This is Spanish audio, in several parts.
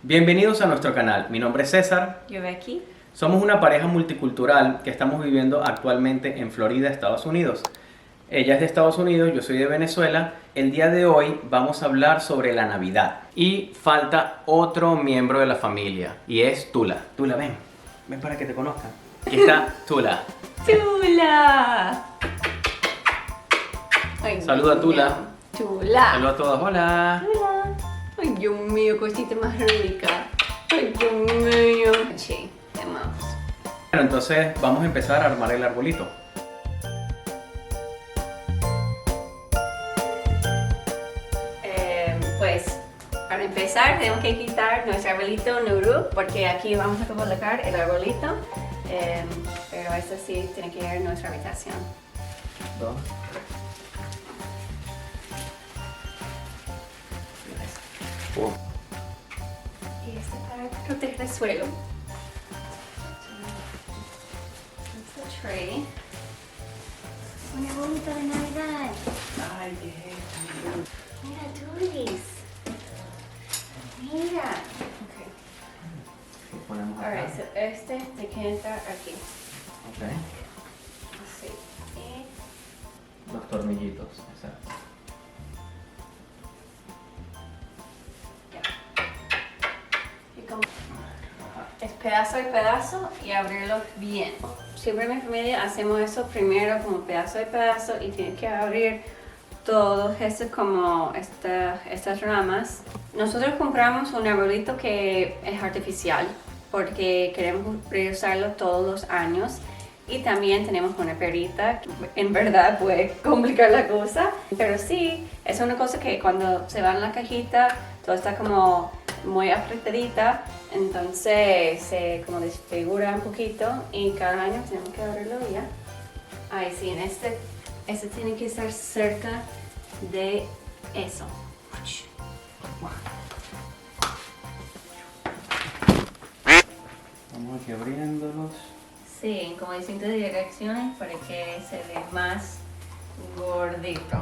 Bienvenidos a nuestro canal, mi nombre es César. Yo Becky. Somos una pareja multicultural que estamos viviendo actualmente en Florida, Estados Unidos. Ella es de Estados Unidos, yo soy de Venezuela. El día de hoy vamos a hablar sobre la Navidad. Y falta otro miembro de la familia, y es Tula. Tula, ven. Ven para que te conozcan. Aquí está Tula. ¡Tula! Ay, Saluda, Dios Tula. mío. ¡Tula! Saludos a todos, hola. ¡Tula! Ay, Dios mío, cosita más rica. Ay, Dios mío. Sí, te amamos. Bueno, entonces vamos a empezar a armar el arbolito. Pues, para empezar, tenemos que quitar nuestro arbolito Nuru, porque aquí vamos a colocar el arbolito. Pero eso sí, tiene que ir en nuestra habitación. Dos. Y este para proteger el suelo. Este tray. Un arbolito de Navidad. Ay, qué es esto. Mira, Tulis. Mira. Lo ponemos acá. Alright, so este te que entrar aquí. Ok. Así. Y Los tornillitos, exacto. Y como es pedazo y pedazo y abrirlo bien. Siempre en mi familia hacemos eso primero como pedazo y pedazo y tienes que abrir todos estos como estas ramas. Nosotros compramos un arbolito que es artificial porque queremos reusarlo todos los años. Y también tenemos una perrita que en verdad puede complicar la cosa. Pero sí, es una cosa que cuando se va en la cajita, todo está como muy apretadita. Entonces se como desfigura un poquito y cada año tenemos que abrirlo ya. Ahí sí, en este tiene que estar cerca de eso. Vamos aquí abriéndolos. Sí, como distintas direcciones para que se vea más gordito.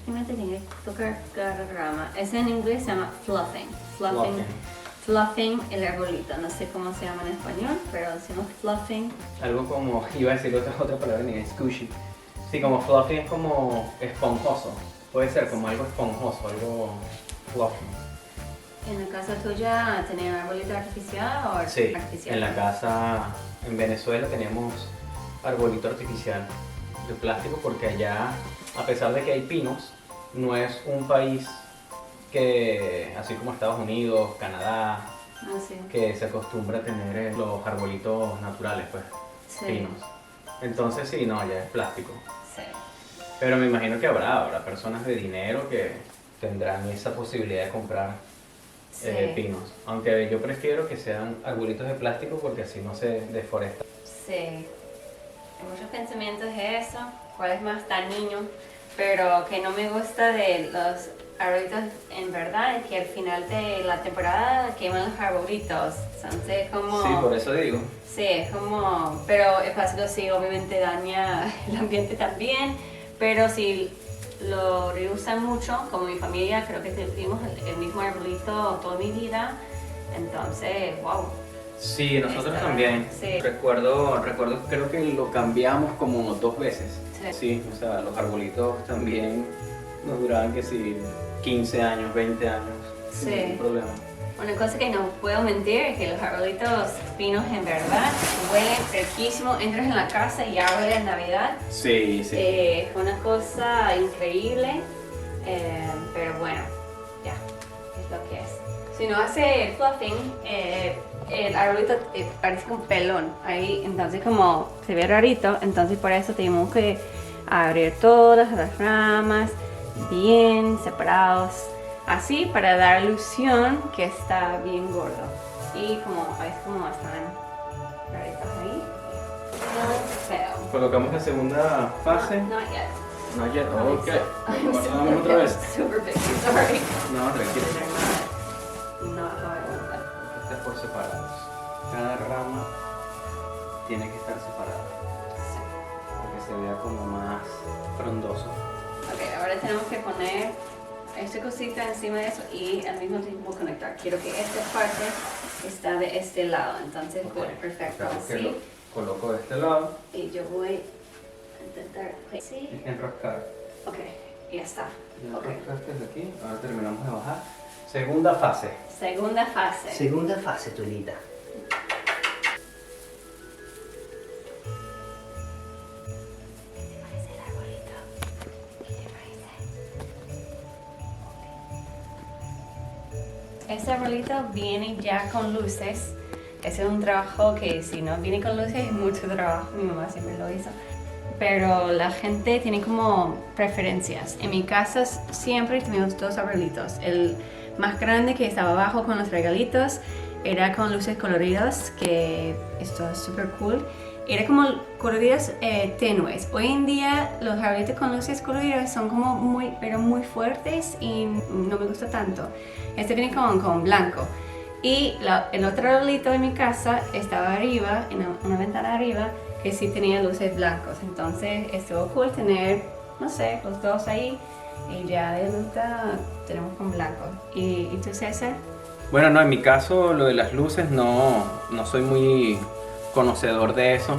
Simplemente tiene que tocar cada rama. Ese en inglés se llama fluffing. Fluffing el arbolito. No sé cómo se llama en español, pero decimos fluffing. Algo como, iba a decir otra palabra en inglés, squishy. Sí, como fluffy es como esponjoso. Puede ser como algo esponjoso, algo fluffy. ¿En la casa tuya tenía un arbolito artificial o Sí, artificial? en la casa en Venezuela tenemos arbolito artificial de plástico porque allá, a pesar de que hay pinos, no es un país que, así como Estados Unidos, Canadá, Ah, sí. que se acostumbra a tener los arbolitos naturales, pues, Sí. pinos. Entonces sí, no, ya es plástico. Sí. Pero me imagino que habrá personas de dinero que tendrán esa posibilidad de comprar Sí. pinos. Aunque yo prefiero que sean arbolitos de plástico porque así no se deforesta. Sí. Hay muchos pensamientos de eso, cuál es más dañino, pero que no me gusta de los arbolitos en verdad es que al final de la temporada queman los arbolitos. Entonces como... Sí, por eso digo. Sí, es como... Pero el plástico sí obviamente daña el ambiente también, pero si lo reusan mucho, como mi familia, creo que tuvimos el mismo arbolito toda mi vida, entonces, wow. Sí, nosotros Está- también. sí. Recuerdo, creo que lo cambiamos como 2 veces. Sí. Sí, o sea, los arbolitos también nos duraban que si 15 años, 20 años, sin Sí. ningún problema. Una cosa que no puedo mentir es que los arbolitos pinos en verdad huelen riquísimo. Entras en la casa y ya huele a Navidad. Sí, sí. Es una cosa increíble, pero bueno, ya, es lo que es. Si no hace el fluffing, el arbolito parece un pelón. Ahí, entonces como se ve rarito, entonces por eso tenemos que abrir todas las ramas bien separados. Así para dar ilusión que está bien gordo. Y como ves como están raritos ahí. No feo. Colocamos la segunda fase. Not yet. No, ya, I'm ok. I'm Guardamos otra vez. super busy, sorry. No, tranquilo. Not how I want that. Hay que estar por separados. Cada rama tiene que estar separada para que se vea como más frondoso. Ok, ahora tenemos que poner esta cosita encima de eso y al mismo tiempo conectar. Quiero que esta parte está de este lado, entonces perfecto, así. Coloco de este lado. Y yo voy a intentar así. Enroscar. Ok, ya está. Okay. Enroscaste de aquí, ahora terminamos de bajar. Segunda fase. Segunda fase. Segunda fase, Tulita. Este arbolito viene ya con luces. Ese es un trabajo que si no viene con luces es mucho trabajo. Mi mamá siempre lo hizo. Pero la gente tiene como preferencias. En mi casa siempre tuvimos dos arbolitos. El más grande que estaba abajo con los regalitos era con luces coloridas, que esto es súper cool. Era como coloridas tenues. Hoy en día los arbolitos con luces coloridas son como muy fuertes y no me gusta tanto. Este viene con blanco. Y el otro arbolito de mi casa estaba arriba, en una ventana arriba, que sí tenía luces blancos. Entonces estuvo cool tener, no sé, los dos ahí. Y ya de adulta tenemos con blanco. ¿Y tú, César? Bueno, no, en mi caso lo de las luces no soy muy conocedor de eso.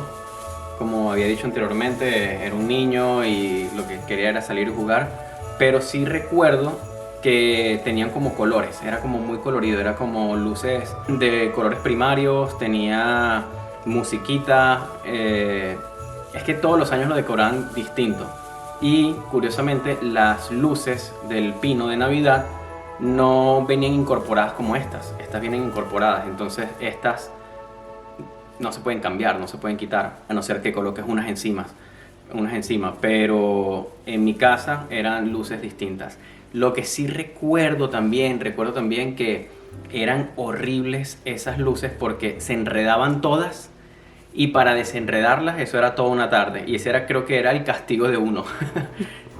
Como había dicho anteriormente, era un niño y lo que quería era salir y jugar. Pero sí recuerdo que tenían como colores, era como muy colorido, era como luces de colores primarios, tenía musiquita, es que todos los años lo decoraban distinto. Y curiosamente las luces del pino de Navidad no venían incorporadas como estas vienen incorporadas, entonces estas no se pueden cambiar, no se pueden quitar, a no ser que coloques unas encima, pero en mi casa eran luces distintas. Lo que sí recuerdo también que eran horribles esas luces porque se enredaban todas y para desenredarlas eso era toda una tarde y ese era, creo que era el castigo de uno,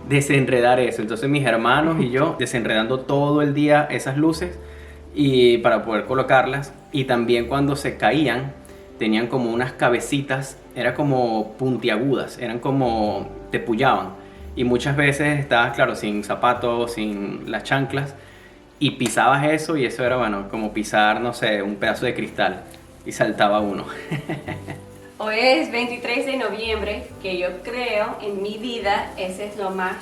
desenredar eso. Entonces mis hermanos y yo desenredando todo el día esas luces y para poder colocarlas, y también cuando se caían tenían como unas cabecitas, era como puntiagudas, eran como te pullaban. Y muchas veces estabas, claro, sin zapatos, sin las chanclas, y pisabas eso y eso era, bueno, como pisar, no sé, un pedazo de cristal y saltaba uno. Hoy es 23 de noviembre, que yo creo en mi vida, ese es lo más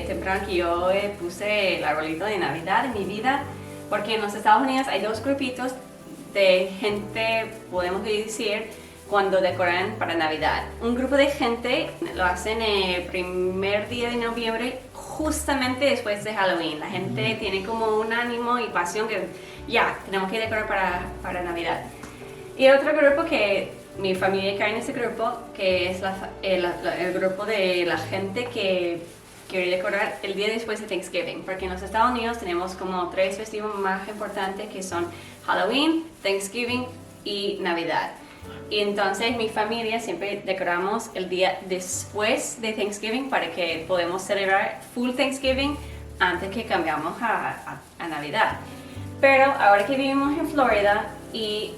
temprano que yo puse el arbolito de Navidad en mi vida, porque en los Estados Unidos hay dos grupitos de gente, podemos decir, cuando decoran para Navidad. Un grupo de gente lo hacen el primer día de noviembre, justamente después de Halloween. La gente tiene como un ánimo y pasión que ya, tenemos que decorar para Navidad. Y otro grupo que mi familia cae en ese grupo, que es el grupo de la gente que quiere decorar el día después de Thanksgiving, porque en los Estados Unidos tenemos como 3 festivos más importantes que son Halloween, Thanksgiving y Navidad. Y entonces mi familia siempre decoramos el día después de Thanksgiving para que podamos celebrar full Thanksgiving antes que cambiamos a Navidad. Pero ahora que vivimos en Florida y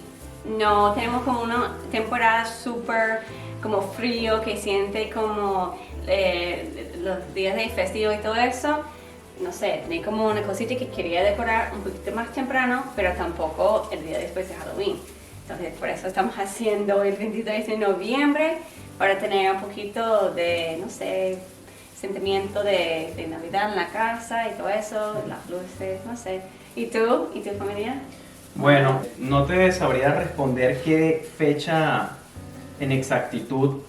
no tenemos como una temporada súper como frío que siente como los días de festivo y todo eso, no sé, tenía como una cosita que quería decorar un poquito más temprano, pero tampoco el día después de Halloween. Entonces por eso estamos haciendo el 23 de noviembre, para tener un poquito de, no sé, sentimiento de Navidad en la casa y todo eso, las luces, no sé. ¿Y tú? ¿Y tu familia? Bueno, no te sabría responder qué fecha en exactitud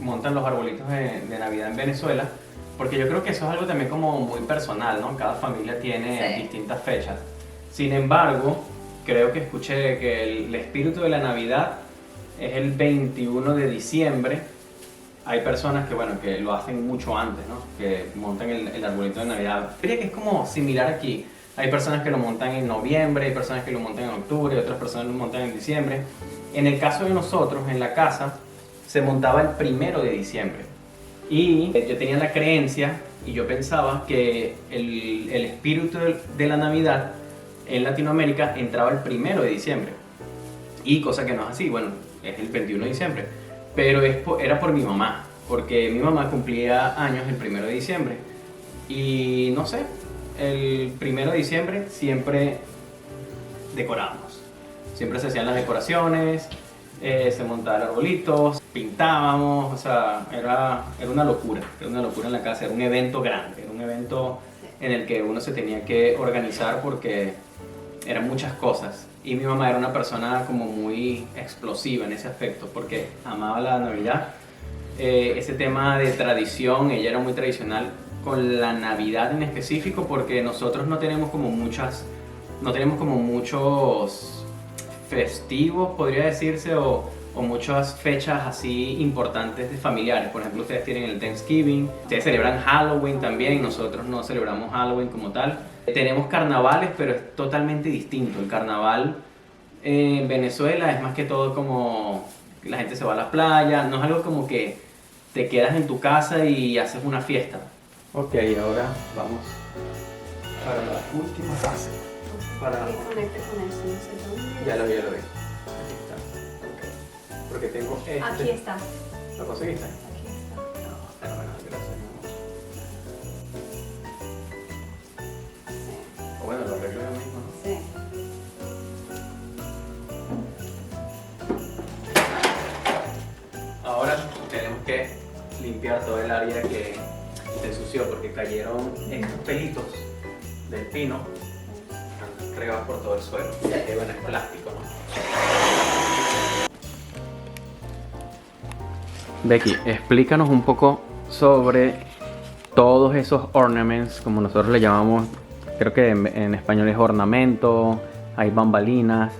montan los arbolitos de Navidad en Venezuela, porque yo creo que eso es algo también como muy personal, ¿no? Cada familia tiene distintas fechas. Sin embargo, creo que escuché que el espíritu de la Navidad es el 21 de diciembre. Hay personas que, bueno, que lo hacen mucho antes, ¿no? Que montan el arbolito de Navidad. Diría que es como similar aquí. Hay personas que lo montan en noviembre, hay personas que lo montan en octubre, otras personas lo montan en diciembre. En el caso de nosotros, en la casa, se montaba el 1 de diciembre. Y yo tenía la creencia y yo pensaba que el espíritu de la Navidad en Latinoamérica entraba el 1 de diciembre. Y cosa que no es así, bueno, es el 21 de diciembre. Pero era por mi mamá, porque mi mamá cumplía años el 1 de diciembre. Y no sé, el 1 de diciembre siempre decorábamos. Siempre se hacían las decoraciones, se montaban arbolitos, pintábamos, o sea, era una locura en la casa, era un evento grande, era un evento en el que uno se tenía que organizar porque eran muchas cosas. Y mi mamá era una persona como muy explosiva en ese aspecto porque amaba la Navidad. Ese tema de tradición, ella era muy tradicional con la Navidad en específico porque nosotros no tenemos como muchos festivos, podría decirse, o muchas fechas así importantes de familiares. Por ejemplo, ustedes tienen el Thanksgiving, ustedes celebran Halloween también, nosotros no celebramos Halloween como tal. Tenemos carnavales, pero es totalmente distinto. El carnaval en Venezuela es más que todo como la gente se va a la playa, no es algo como que te quedas en tu casa y haces una fiesta. Ok, ahora vamos para la última fase. Ya lo vi. Aquí está. Okay. Porque tengo este. Aquí está. ¿Lo conseguiste? Aquí está. No, fenomenal, gracias. O bueno, lo arreglo yo mismo, ¿no? Sí. Ahora tenemos que limpiar todo el área que se ensució porque cayeron estos pelitos del pino regados por todo el suelo. Ya que bueno, es plástico, ¿no? Becky, explícanos un poco sobre todos esos ornaments, como nosotros le llamamos, creo que en español es ornamento, hay bambalinas.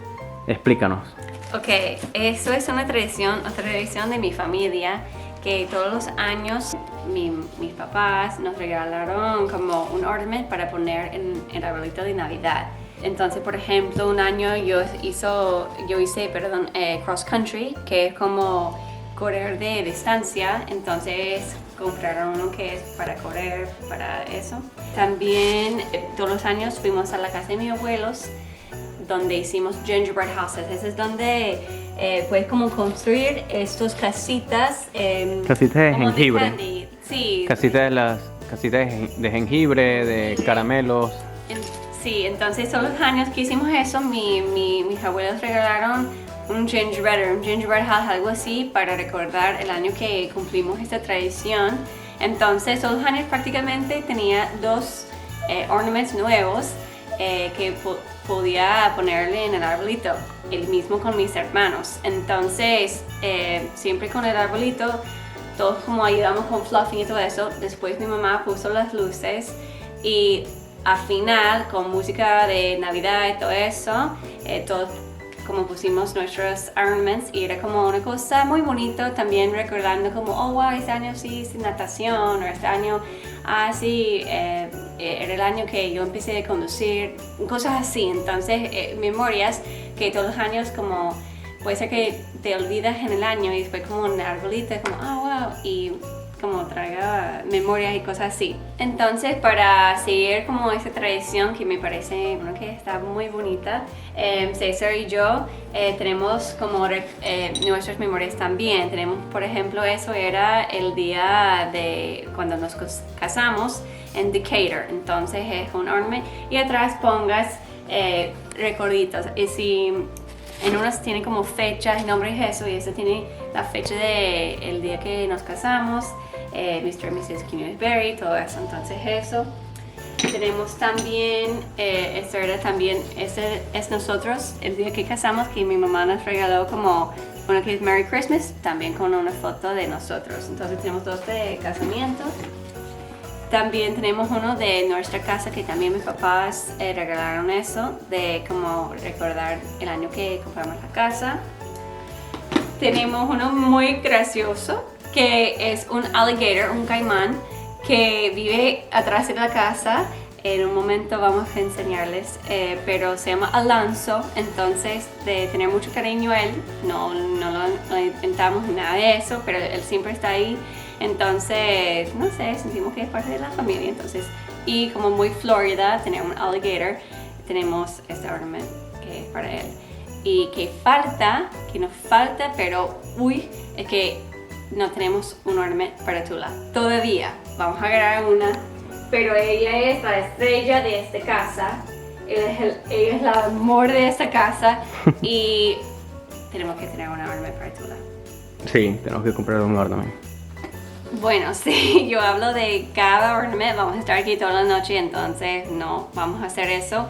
Explícanos. Ok, eso es una tradición de mi familia, que todos los años mis papás nos regalaron como un ornament para poner en el arbolito de Navidad. Entonces, por ejemplo, un año yo hice cross country, que es como correr de distancia. Entonces compraron uno que es para correr, para eso. También todos los años fuimos a la casa de mis abuelos, donde hicimos gingerbread houses. Ese es donde puedes como construir estas casitas. Casitas de jengibre. Candy. Sí. Casitas de jengibre, de caramelos. Sí, entonces todos los años que hicimos eso, mis abuelos regalaron un gingerbread house, algo así, para recordar el año que cumplimos esta tradición. Entonces todos los años prácticamente tenía dos ornaments nuevos que podía ponerle en el arbolito, el mismo con mis hermanos. Entonces siempre con el arbolito todos como ayudamos con fluffing y todo eso. Después mi mamá puso las luces y al final con música de Navidad y todo eso, todos como pusimos nuestros ornaments y era como una cosa muy bonita, también recordando como, oh wow, este año sí hice natación, o este año, sí, era el año que yo empecé a conducir, cosas así. Entonces memorias que todos los años como puede ser que te olvidas en el año y después como en el arbolito como, oh wow, y como traiga memorias y cosas así. Entonces, para seguir como esa tradición que me parece que está muy bonita, César y yo tenemos como nuestras memorias también. Tenemos, por ejemplo, eso era el día de cuando nos casamos en Decatur. Entonces es un ornament y atrás pongas recorditos. Y si en unas tiene como fechas y nombres y eso, y eso tiene la fecha del día que nos casamos, Mr. y Mrs. Kingsbury, todo eso. Entonces eso. Tenemos también, este es nosotros, el día que casamos, que mi mamá nos regaló como uno que es Merry Christmas, también con una foto de nosotros. Entonces tenemos dos de casamiento. También tenemos uno de nuestra casa que también mis papás regalaron eso, de como recordar el año que compramos la casa. Tenemos uno muy gracioso que es un alligator, un caimán, que vive atrás de la casa. En un momento vamos a enseñarles, pero se llama Alonso. Entonces, de tener mucho cariño a él, no lo inventamos nada de eso, pero él siempre está ahí. Entonces, no sé, sentimos que es parte de la familia. Entonces, y como muy Florida, tenemos un alligator, tenemos este ornament que es para él. Y que nos falta, pero es que no tenemos un ornament para Tula. Todavía vamos a agarrar una pero ella es la estrella de esta casa. Ella es el amor de esta casa y tenemos que tener una ornament para Tula. Sí, tenemos que comprar un ornament. Bueno, sí, yo hablo de cada ornament, vamos a estar aquí toda la noche, entonces no vamos a hacer eso.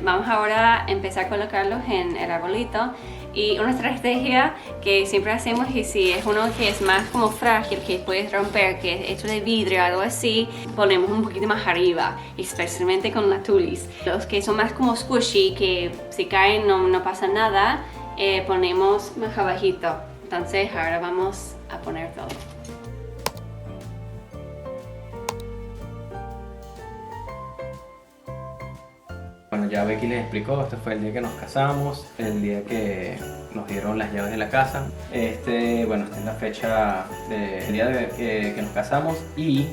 Vamos ahora a empezar a colocarlos en el arbolito. Y una estrategia que siempre hacemos es si es uno que es más como frágil, que puedes romper, que es hecho de vidrio o algo así, ponemos un poquito más arriba, especialmente con la tulis. Los que son más como squishy, que si caen no pasa nada, ponemos más abajito. Entonces ahora vamos a poner todo. Bueno, ya Becky les explicó, este fue el día que nos casamos, el día que nos dieron las llaves de la casa. Bueno, esta es la fecha del día que nos casamos y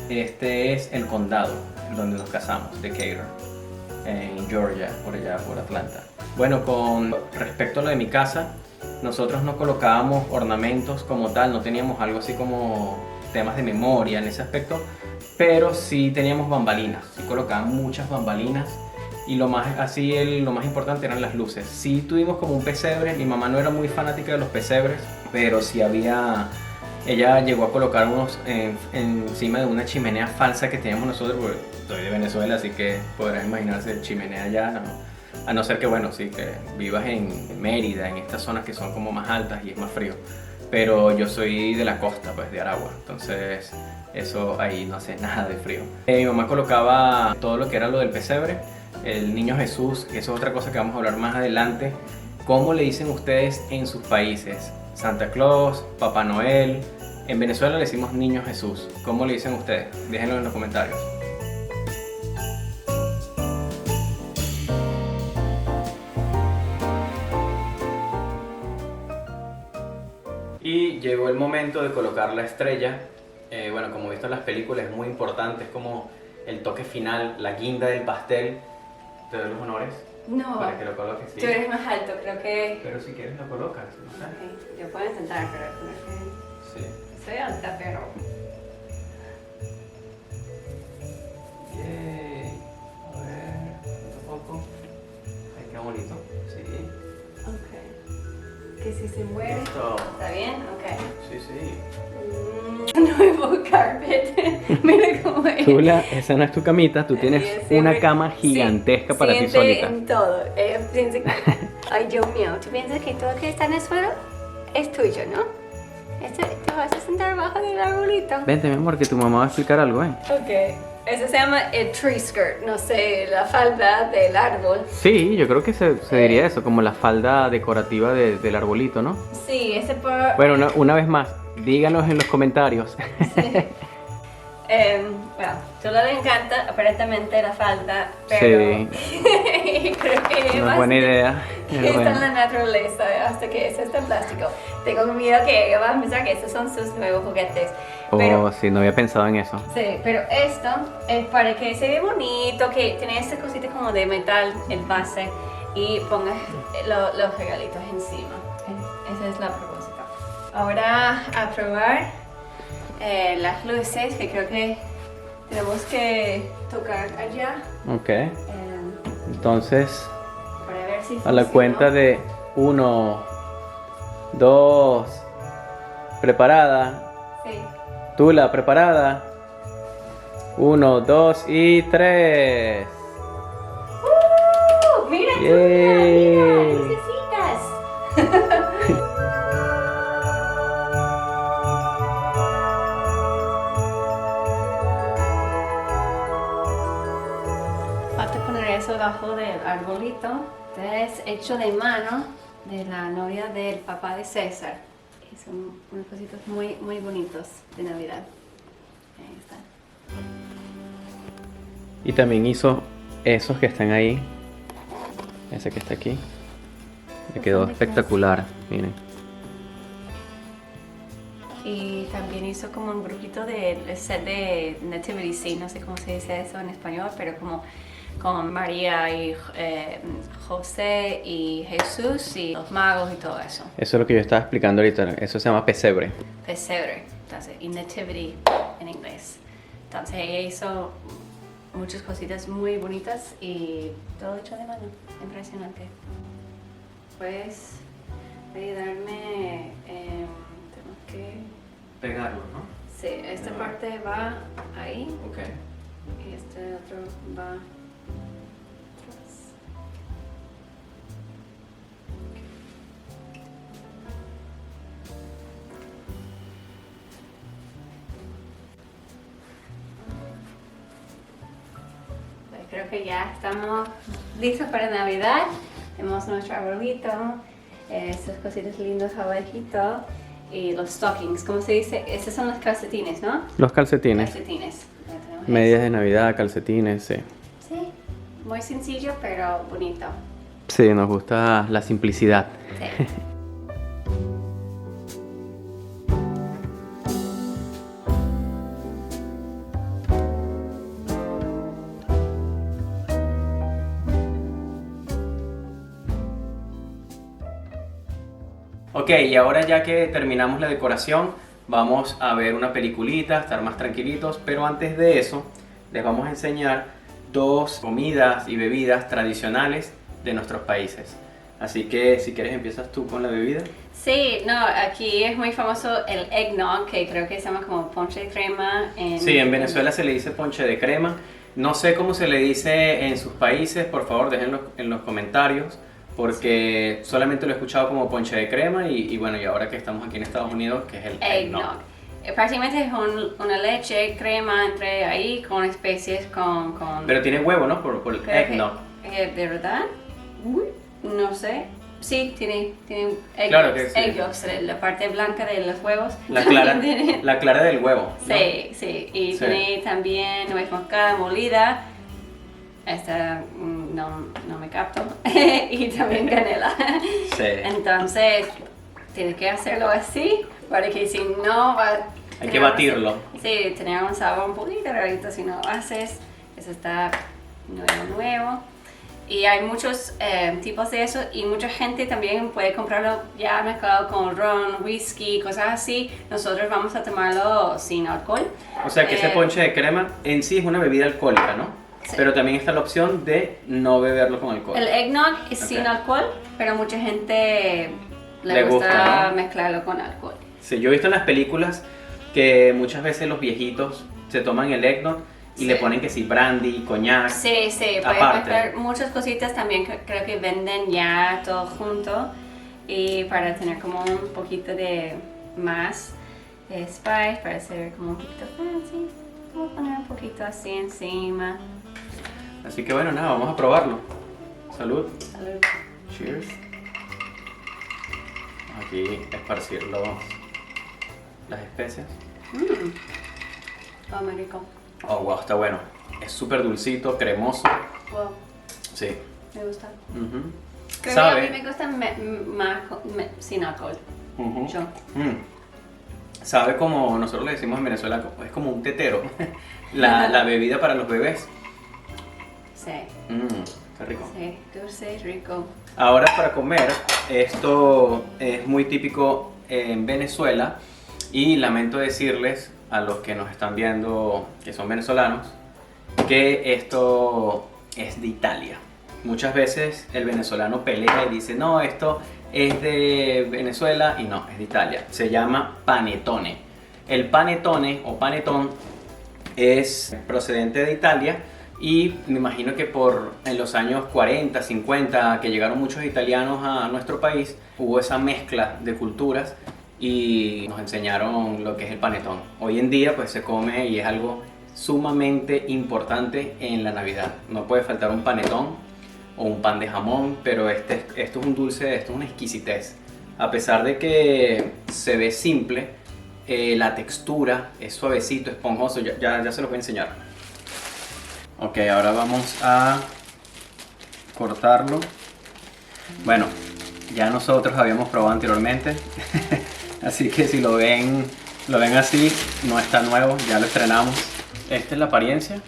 este es el condado donde nos casamos, Decatur, en Georgia, por allá, por Atlanta. Bueno, con respecto a lo de mi casa, nosotros no colocábamos ornamentos como tal, no teníamos algo así como temas de memoria en ese aspecto, pero sí teníamos bambalinas, sí colocábamos muchas bambalinas. Y lo más importante eran las luces. Sí tuvimos como un pesebre, mi mamá no era muy fanática de los pesebres, pero sí ella llegó a colocar unos encima de una chimenea falsa que teníamos nosotros, porque soy de Venezuela, así que podrás imaginarse chimenea allá, ¿no? A no ser que, bueno, sí, que vivas en Mérida, en estas zonas que son como más altas y es más frío. Pero yo soy de la costa, pues de Aragua, entonces eso ahí no hace nada de frío. Mi mamá colocaba todo lo que era lo del pesebre, el niño Jesús, eso es otra cosa que vamos a hablar más adelante. ¿Cómo le dicen ustedes en sus países? Santa Claus, Papá Noel. En Venezuela le decimos Niño Jesús. ¿Cómo le dicen ustedes? Déjenlo en los comentarios. Y llegó el momento de colocar la estrella. Bueno, como he visto en las películas, es muy importante, es como el toque final, la guinda del pastel. Te doy los honores. No, para que lo coloques. Sí. Tú eres más alto, creo que... Pero si quieres lo colocas, ¿no? Okay. Yo puedo intentar, pero no sí. Soy alta, pero... Yay. A ver, un poco. Ay, qué bonito. Sí. Ok. Que si se muere... Listo. ¿Está bien? Ok. Sí, sí. Nuevo carpet. Mira cómo es. Tula, esa no es tu camita, tú tienes una cama gigantesca para ti solita. En todo. Piensa que... Ay, Dios mío, ¿tú piensas que todo lo que está en el suelo es tuyo, no? Te vas a sentar abajo del arbolito. Vente, mi amor, que tu mamá va a explicar algo, Ok. Eso se llama el tree skirt, no sé, la falda del árbol. Sí, yo creo que se diría eso, como la falda decorativa del arbolito, ¿no? Sí, ese por... Bueno, una vez más, díganos en los comentarios. Sí. Bueno, solo le encanta aparentemente la falda, pero sí. creo que Una buena idea. está en la naturaleza hasta que eso está en plástico. Tengo miedo que ella va a pensar que estos son sus nuevos juguetes. Oh, sí, no había pensado en eso. Sí, pero esto es para que se vea bonito, que tiene estas cositas como de metal, el base, y pongas los regalitos encima. Esa es la propósito. Ahora a probar las luces, que creo que tenemos que tocar allá. Ok. Entonces, Para ver si a la cuenta de 1, 2, preparada. Sí. Tula, preparada. 1, 2 y 3. ¡Mira, Yay. mira, lucecitas! Falta poner eso debajo del arbolito. Este es hecho de mano de la novia del papá de César. Y son unos cositos muy, muy bonitos de Navidad. Ahí están. Y también hizo esos que están ahí. Ese que está aquí. Me quedó espectacular, miren. Y también hizo como un grupito de set de nativity scene, no sé cómo se dice eso en español, pero como con María y José y Jesús y los magos y todo eso. Eso es lo que yo estaba explicando ahorita. Eso se llama pesebre. Pesebre, entonces, y nativity en inglés. Entonces ella hizo muchas cositas muy bonitas y todo hecho de mano. Impresionante. Pues ayudarme, tengo que... Pegarlo, ¿no? Sí, esta parte va ahí Ok. y este otro va atrás. Pues creo que ya estamos listos para Navidad. Tenemos nuestro arbolito, estas cositas lindas abajitos y los stockings, ¿cómo se dice? Estos son los calcetines, ¿no? Los calcetines. Calcetines. Ya tenemos Medias eso. de Navidad, calcetines, sí. Sí, muy sencillo pero bonito. Sí, nos gusta la simplicidad. Sí. Ok, y ahora ya que terminamos la decoración, vamos a ver una peliculita, estar más tranquilitos, pero antes de eso les vamos a enseñar dos comidas y bebidas tradicionales de nuestros países. Así que si quieres empiezas tú con la bebida. Sí, no, aquí es muy famoso el eggnog, que creo que se llama como ponche de crema. Sí, en Venezuela se le dice ponche de crema. No sé cómo se le dice en sus países, por favor déjenlo en los comentarios, porque solamente lo he escuchado como ponche de crema y bueno, y ahora que estamos aquí en Estados Unidos, que es el eggnog. Eggnog. Prácticamente es una leche, crema entre ahí con especies, con Pero tiene huevo, ¿no? Por el creo que- eggnog. ¿de verdad? No sé. Sí, tiene egg Claro yolks, que sí. egg yolks, la parte blanca de los huevos. La clara, También tiene- la clara del huevo, ¿no? Sí, sí. Y Sí. tiene también nuez moscada molida. Esta no me capto. Y también canela. Sí. Entonces, tienes que hacerlo así, porque si no va... Hay que batirlo. Sí, tener un sabor un poquito rarito si no lo haces. Eso está nuevo. Y hay muchos tipos de eso y mucha gente también puede comprarlo ya mezclado con ron, whisky, cosas así. Nosotros vamos a tomarlo sin alcohol. O sea que ese ponche de crema en sí es una bebida alcohólica, ¿no? Sí. Pero también está la opción de no beberlo con alcohol. El eggnog es Ok. sin alcohol, pero mucha gente le Le gusta, gusta, ¿no? mezclarlo con alcohol. Sí, yo he visto en las películas que muchas veces los viejitos se toman el eggnog y Sí. le ponen que sí brandy, coñac. Sí, sí, puedes Aparte. mezclar muchas cositas también que creo que venden ya todo junto y para tener como un poquito de más spice, para hacer como un poquito fancy, vamos a poner un poquito así encima. Así que bueno, nada, vamos a probarlo. Salud. Salud. Cheers. Aquí esparcir las especias. Oh, muy rico. Oh, wow, está bueno. Es súper dulcito, cremoso. Wow, Sí. me gusta. Ujú. Creo que a mí ¿Sabe? me gusta más sin alcohol. Ujú. Yo. Sabe como nosotros le decimos en Venezuela, es como un tetero. La bebida para los bebés. Sí, Qué rico. sí, dulce, rico. Ahora para comer, esto es muy típico en Venezuela y lamento decirles a los que nos están viendo que son venezolanos que esto es de Italia. Muchas veces el venezolano pelea y dice no, esto es de Venezuela y no, es de Italia. Se llama panettone. El panettone o panetón es procedente de Italia y me imagino que en los años 40, 50, que llegaron muchos italianos a nuestro país, hubo esa mezcla de culturas y nos enseñaron lo que es el panetón. Hoy en día pues se come y es algo sumamente importante en la Navidad. No puede faltar un panetón o un pan de jamón, pero esto es un dulce, esto es una exquisitez. A pesar de que se ve simple, la textura es suavecito, esponjoso, ya se los voy a enseñar. Ok, ahora vamos a cortarlo. Bueno, ya nosotros habíamos probado anteriormente, así que si lo ven así, no está nuevo, ya lo estrenamos. Esta es la apariencia.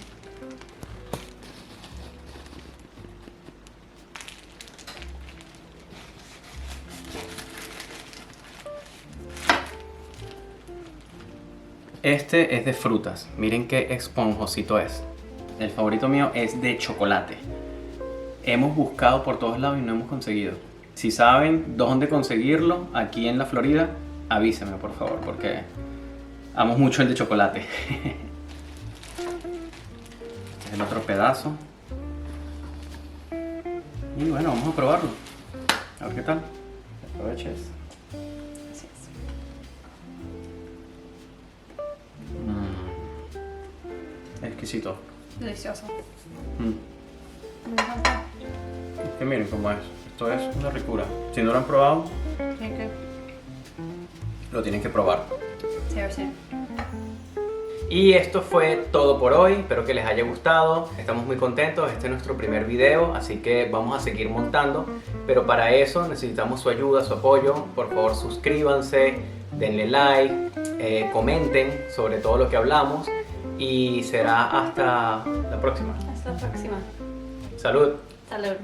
Este es de frutas. Miren qué esponjosito es. El favorito mío es de chocolate. Hemos buscado por todos lados y no hemos conseguido. Si saben dónde conseguirlo aquí en la Florida, avísenme por favor, porque amo mucho el de chocolate. Este es el otro pedazo. Y bueno, vamos a probarlo. A ver qué tal. Aproveches. Así es. Exquisito. Delicioso. Mm. Me encanta. Es que miren cómo es. Esto es una ricura. Si no lo han probado, Tiene que lo tienen que probar. ser así. Y esto fue todo por hoy, espero que les haya gustado, estamos muy contentos, este es nuestro primer video, así que vamos a seguir montando, pero para eso necesitamos su ayuda, su apoyo, por favor suscríbanse, denle like, comenten sobre todo lo que hablamos y será hasta la próxima. Hasta la próxima. Salud. Salud.